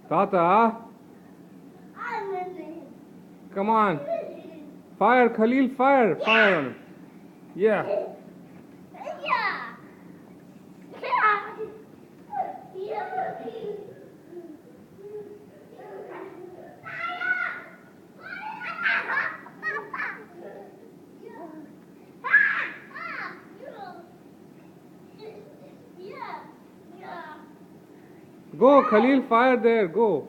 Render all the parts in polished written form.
Tata, come on. Fire, Khalil, fire. Fire on him. Yeah. Go, Khalil, fire there, go.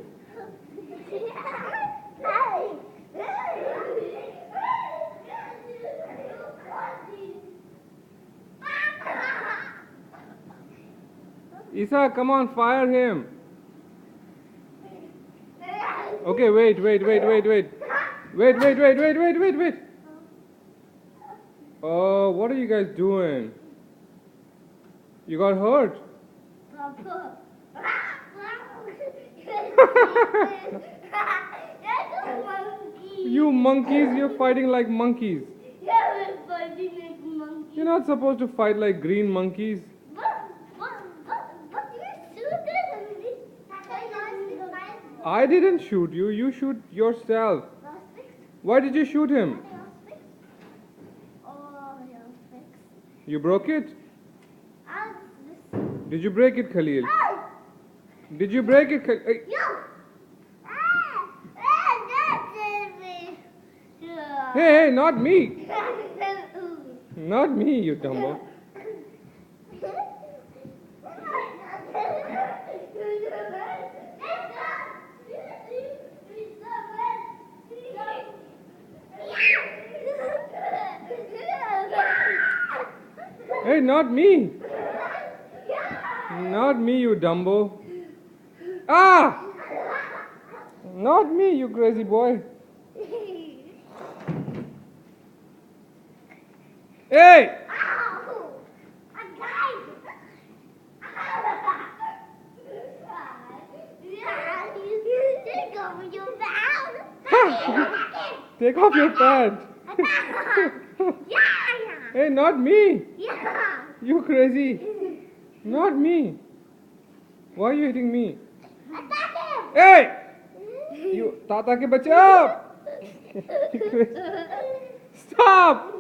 Isa, come on, fire him. Okay, wait. Wait. Oh, what are you guys doing? You got hurt? You monkeys, you're fighting like monkeys. You're not supposed to fight like green monkeys. I didn't shoot you, you shoot yourself. Why did you shoot him? You broke it? Did you break it, Khalil? Did you break it, Khalil? Hey, not me. Not me, you dumbo. Hey, not me. Not me, you dumbo. Ah! Not me, you crazy boy. Hey! Take off your pants. Hey, not me. You crazy. Not me. Why are you hitting me? Hey! You Tata ke bache up. Stop!